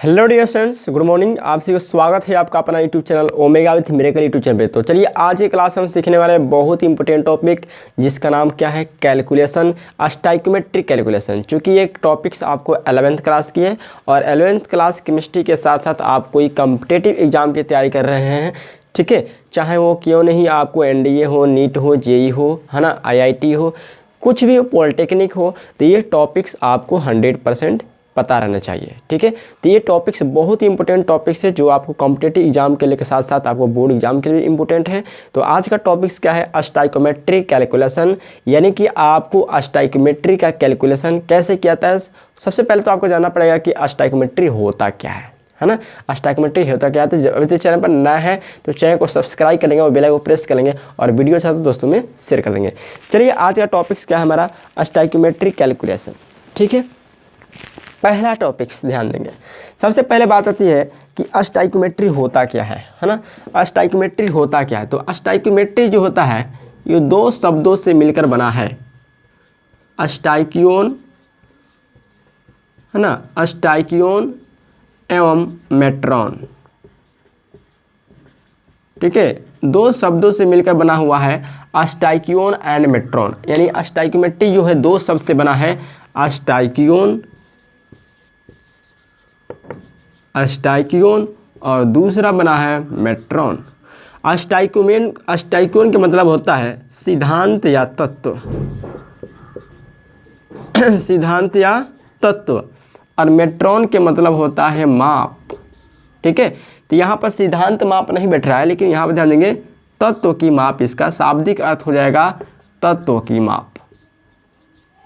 Hello dear students, good morning. आप सभी को स्वागत है आपका अपना YouTube channel Omega with Miracle YouTube channel पे। तो चलिए आज की क्लास हम सीखने वाले हैं बहुत ही इंपॉर्टेंट टॉपिक जिसका नाम क्या है, कैलकुलेशन, स्टाइकोमेट्रिक कैलकुलेशन। चूँकि ये टॉपिक्स आपको 11th क्लास की है और 11th क्लास केमिस्ट्री के साथ साथ आप कोई कम्पिटेटिव एग्जाम की तैयारी कर रहे हैं, ठीक है, चाहे वो क्यों नहीं आपको NDA हो, नीट हो, JEE हो, है ना, IIT हो, कुछ भी हो, पॉलिटेक्निक हो, तो ये टॉपिक्स आपको 100% पता रहना चाहिए। ठीक है, तो ये टॉपिक्स बहुत ही इंपॉर्टेंट टॉपिक्स है जो आपको कॉम्पिटिटिव एग्जाम के लिए के साथ साथ आपको बोर्ड एग्जाम के लिए इंपॉर्टेंट है। तो आज का टॉपिक्स क्या है, स्टाइकोमेट्रिक कैलकुलेशन, यानी कि आपको स्टाइकोमेट्री का कैलकुलेशन कैसे किया जाता है। सबसे पहले तो आपको जानना पड़ेगा कि स्टाइकोमेट्री होता क्या है ना। स्टाइकोमेट्री होता क्या है। तो अभी तक चैनल पर नया है तो चैनल को सब्सक्राइब कर लेंगे और बेल आइकन को प्रेस कर लेंगे और वीडियो अच्छा तो दोस्तों में शेयर कर देंगे। चलिए आज का टॉपिक्स क्या है हमारा, स्टाइकोमेट्रिक कैलकुलेशन। ठीक है, पहला टॉपिक्स ध्यान देंगे। सबसे पहले बात आती है कि स्टाइकोमेट्री होता क्या है ना। स्टाइकोमेट्री होता क्या है, तो स्टाइकोमेट्री जो होता है ये दो शब्दों से मिलकर बना है, स्टाइकियोन, है ना, स्टाइकियोन एवं मेट्रॉन। ठीक है, दो शब्दों से मिलकर बना हुआ है स्टाइकियोन एंड मेट्रॉन, यानी स्टाइकोमेट्री जो है दो शब्द से बना है, स्टाइकियोन और दूसरा बना है मेट्रॉन। स्टाइकोन का मतलब होता है सिद्धांत या तत्व, सिद्धांत या तत्व, और मेट्रॉन के मतलब होता है माप। ठीक है, तो यहाँ पर सिद्धांत माप नहीं बैठ रहा है, लेकिन यहाँ पर ध्यान देंगे तत्व की माप, इसका शाब्दिक अर्थ हो जाएगा तत्व की माप,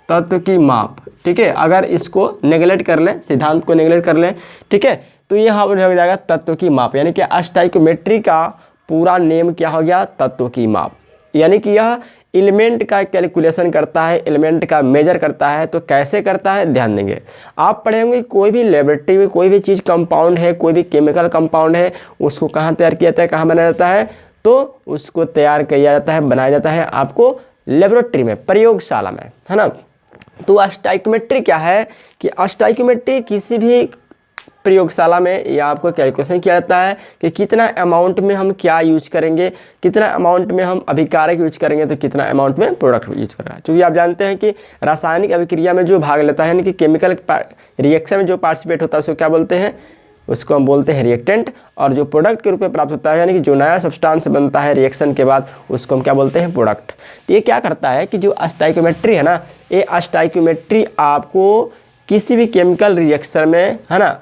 तत्व की माप। ठीक है, अगर इसको नेगलेक्ट कर लें, सिद्धांत को नेगलेक्ट कर लें, ठीक है, तो यहाँ पर हो जाएगा तत्व की माप, यानी कि स्टाइकोमेट्री का पूरा नेम क्या हो गया, तत्व की माप। यानी कि यह एलिमेंट का कैलकुलेशन करता है, एलिमेंट का मेजर करता है। तो कैसे करता है ध्यान देंगे। आप पढ़ेंगे कोई भी लेबोरेटरी में कोई भी चीज़ कंपाउंड है, कोई भी केमिकल कंपाउंड है, उसको कहाँ तैयार किया जाता है, कहाँ बनाया जाता है, तो उसको तैयार किया जाता है, बनाया जाता है आपको लेबोरेटरी में, प्रयोगशाला में, है ना। तो स्टाइकोमेट्री क्या है कि स्टाइकोमेट्री किसी भी प्रयोगशाला में या आपको कैलकुलेशन किया जाता है कि कितना अमाउंट में हम क्या यूज करेंगे, कितना अमाउंट में हम अभिकारक यूज करेंगे, तो कितना अमाउंट में प्रोडक्ट यूज करेगा। क्योंकि आप जानते हैं कि रासायनिक अभिक्रिया में जो भाग लेता है, यानी कि केमिकल रिएक्शन में जो पार्टिसिपेट होता है उसको क्या बोलते हैं, उसको हम बोलते हैं रिएक्टेंट। और जो प्रोडक्ट के रूप में प्राप्त होता है, यानी कि जो नया सब्सटेंस बनता है रिएक्शन के बाद, उसको हम क्या बोलते हैं, प्रोडक्ट। तो ये क्या करता है कि जो स्टाइकोमेट्री है ना, ये स्टाइकोमेट्री आपको किसी भी केमिकल रिएक्शन में, है ना,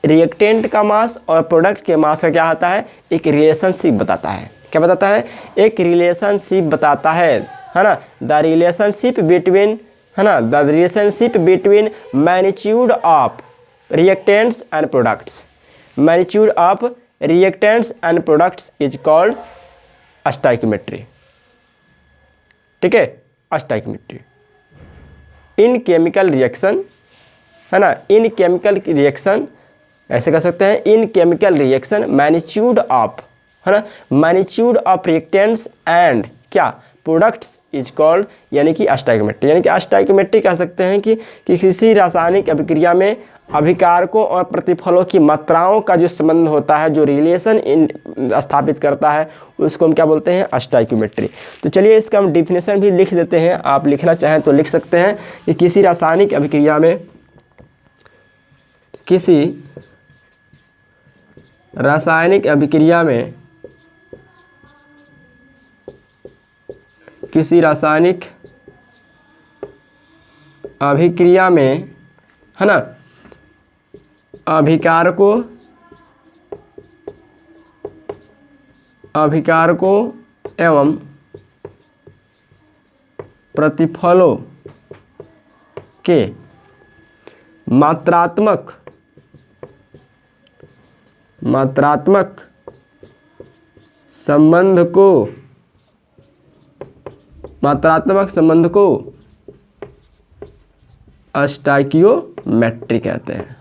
रिएक्टेंट का मास और प्रोडक्ट के मास का क्या होता है, एक रिलेशनशिप बताता है। क्या बताता है, एक रिलेशनशिप बताता है ना। द रिलेशनशिप बिटवीन, है ना, the relationship between magnitude of reactants and products, magnitude of reactants and products is called stoichiometry. ठीक है, स्टाइकोमेट्री इन केमिकल रिएक्शन, है ना, इन केमिकल रिएक्शन, ऐसे कर सकते हैं, इन केमिकल रिएक्शन मैग्नीट्यूड ऑफ, है ना, मैग्नीट्यूड ऑफ रिएक्टेंट्स एंड क्या प्रोडक्ट्स इज कॉल्ड, यानी कि स्टाइकोमेट्री। यानी कि स्टाइकोमेट्री कह सकते हैं कि किसी रासायनिक अभिक्रिया में अभिकारकों और प्रतिफलों की मात्राओं का जो संबंध होता है, जो रिलेशन स्थापित करता है, उसको हम क्या बोलते हैं, स्टाइकोमेट्री। तो चलिए इसका हम डिफिनेशन भी लिख देते हैं, आप लिखना चाहें तो लिख सकते हैं कि किसी रासायनिक अभिक्रिया में, किसी रासायनिक अभिक्रिया में, किसी रासायनिक अभिक्रिया में, है ना, अभिकारकों एवं प्रतिफलों के मात्रात्मक संबंध को स्टाइकियोमेट्री कहते हैं,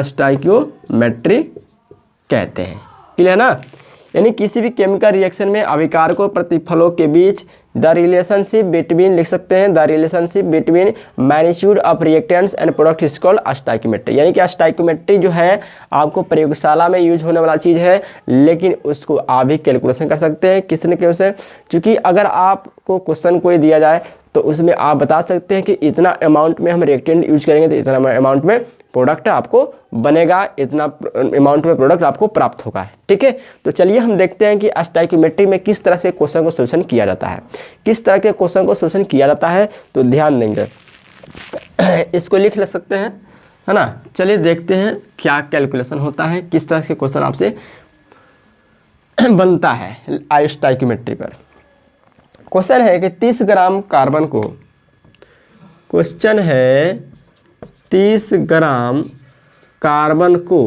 स्टाइकियोमेट्री कहते हैं। क्लियर ना। यानी किसी भी केमिकल रिएक्शन में अभिकारकों प्रतिफलों के बीच द रिलेशनशिप बिटवीन, लिख सकते हैं the relationship between magnitude of reactants and product is called stoichiometry. यानी कि स्टोइकियोमेट्री जो है आपको प्रयोगशाला में यूज होने वाला चीज़ है, लेकिन उसको आप भी कैलकुलेशन कर सकते हैं किसने क्यों से, क्योंकि अगर आपको क्वेश्चन कोई दिया जाए तो उसमें आप बता सकते हैं कि इतना अमाउंट में हम रिएक्टेंट यूज करेंगे तो इतना अमाउंट में प्रोडक्ट आपको बनेगा, इतना अमाउंट में प्रोडक्ट आपको प्राप्त होगा। ठीक है, तो चलिए हम देखते हैं कि स्टोइकियोमेट्री में किस तरह से क्वेश्चन को सोल्यूशन किया जाता है, किस तरह के क्वेश्चन को सोल्यूशन किया जाता है। तो ध्यान देंगे, इसको लिख ले सकते हैं, है ना। चलिए देखते हैं क्या कैलकुलेशन होता है, किस तरह के क्वेश्चन आपसे बनता है स्टोइकियोमेट्री पर। क्वेश्चन है कि 30 ग्राम कार्बन को, क्वेश्चन है 30 ग्राम कार्बन को,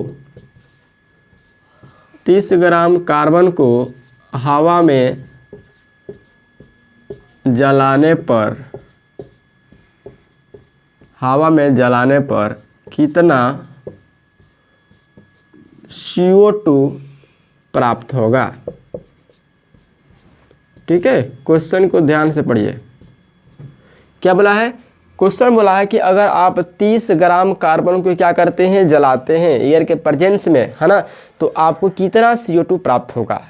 30 ग्राम कार्बन को हवा में जलाने पर, हवा में जलाने पर कितना CO2 प्राप्त होगा। ठीक है, क्वेश्चन को ध्यान से पढ़िए। क्या बोला है, क्वेश्चन बोला है कि अगर आप 30 ग्राम कार्बन को क्या करते हैं, जलाते हैं एयर के प्रेजेंस में, है ना, तो आपको कितना CO2 प्राप्त होगा।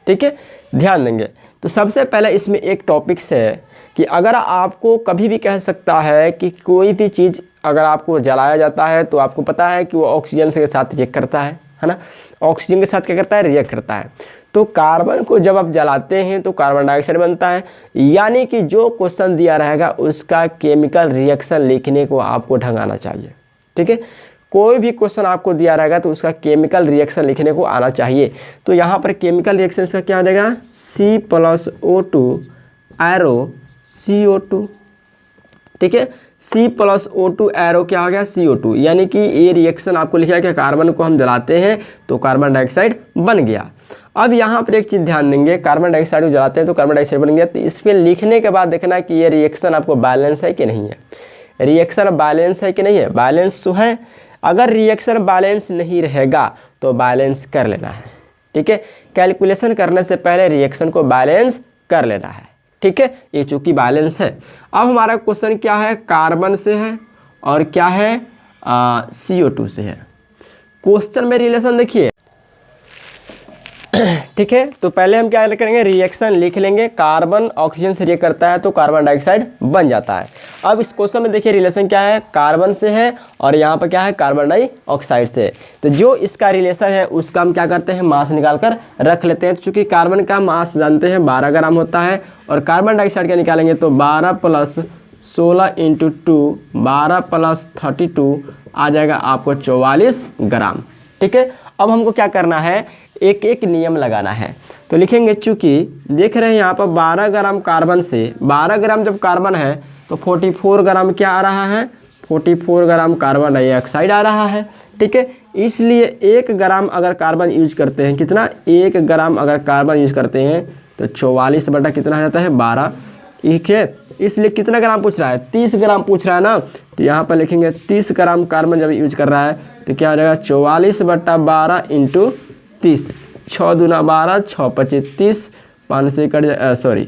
ठीक है, ध्यान देंगे। तो सबसे पहले इसमें एक टॉपिक्स है कि अगर आपको कभी भी कह सकता है कि कोई भी चीज़ अगर आपको जलाया जाता है तो आपको पता है कि वो ऑक्सीजन के साथ रिएक्ट करता है ना, ऑक्सीजन के साथ क्या करता है, रिएक्ट करता है। तो कार्बन को जब आप जलाते हैं तो कार्बन डाइऑक्साइड बनता है। यानी कि जो क्वेश्चन दिया रहेगा उसका केमिकल रिएक्शन लिखने को आपको ढंगाना चाहिए। ठीक है, कोई भी क्वेश्चन आपको दिया रहेगा तो उसका केमिकल रिएक्शन लिखने को आना चाहिए। तो यहाँ पर केमिकल रिएक्शन का क्या आ जाएगा, C+O2 एरो CO2। ठीक है, C+O2 एरो क्या हो गया, CO2। यानी कि ये रिएक्शन आपको लिखा है कि कार्बन को हम जलाते हैं तो कार्बन डाइऑक्साइड बन गया। अब यहाँ पर एक चीज़ ध्यान देंगे, कार्बन डाइऑक्साइड को जलाते हैं तो कार्बन डाइऑक्साइड बन गया। तो इसमें लिखने के बाद देखना कि ये रिएक्शन आपको बैलेंस है कि नहीं है, रिएक्शन बैलेंस है कि नहीं है। बैलेंस तो है, अगर रिएक्शन बैलेंस नहीं रहेगा तो बैलेंस कर लेना है। ठीक है, कैलकुलेशन करने से पहले रिएक्शन को बैलेंस कर लेना है। ठीक है, ये चूंकि बैलेंस है। अब हमारा क्वेश्चन क्या है, कार्बन से है और क्या है, CO2 से है। क्वेश्चन में रिलेशन देखिए। ठीक है, तो पहले हम क्या करेंगे, रिएक्शन लिख लेंगे। कार्बन ऑक्सीजन से रिएक्ट करता है तो कार्बन डाइऑक्साइड बन जाता है। अब इस क्वेश्चन में देखिए रिलेशन क्या है, कार्बन से है और यहाँ पर क्या है, कार्बन डाइऑक्साइड से। तो जो इसका रिलेशन है उसका हम क्या करते हैं, मास निकाल कर रख लेते हैं। चूँकि कार्बन का मास जानते हैं 12 ग्राम होता है और कार्बन डाइऑक्साइड का निकालेंगे तो 12 + 16 × 2, 12 + 32 आ जाएगा आपको 44 ग्राम। ठीक है, अब हमको क्या करना है, एक एक नियम लगाना है। तो लिखेंगे, चूँकि देख रहे हैं यहाँ पर 12 ग्राम कार्बन से, 12 ग्राम जब कार्बन है तो 44 ग्राम क्या आ रहा है, 44 ग्राम कार्बन डाइऑक्साइड आ रहा है। ठीक है, इसलिए 1 ग्राम अगर कार्बन यूज करते हैं, कितना, 1 ग्राम अगर कार्बन यूज करते हैं तो 44 बटा कितना आ जाता है, 12। ठीक है, इसलिए कितना ग्राम पूछ रहा है, 30 ग्राम पूछ रहा है ना, तो यहाँ पर लिखेंगे 30 ग्राम कार्बन जब यूज कर रहा है तो क्या हो जाएगा, 44 बटा 12 × 30, 6 दूना 12, 6 × 30, 5 से कट जाए, सॉरी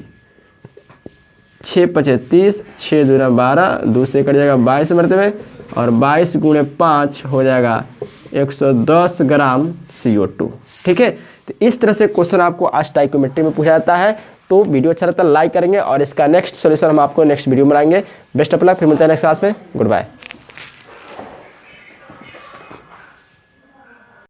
6 × 30, 6 दूना 12, 2 से कट जाएगा 22 मरतबे और 22 × 5 हो जाएगा 110 ग्राम CO2। ठीक है, तो इस तरह से क्वेश्चन आपको स्टोइकियोमेट्री में पूछा जाता है। तो वीडियो अच्छा लगता है लाइक करेंगे और इसका नेक्स्ट सॉल्यूशन हम आपको नेक्स्ट वीडियो में बनाएंगे। बेस्ट ऑफ लक, फिर मिलते हैं नेक्स्ट क्लास में। Good bye.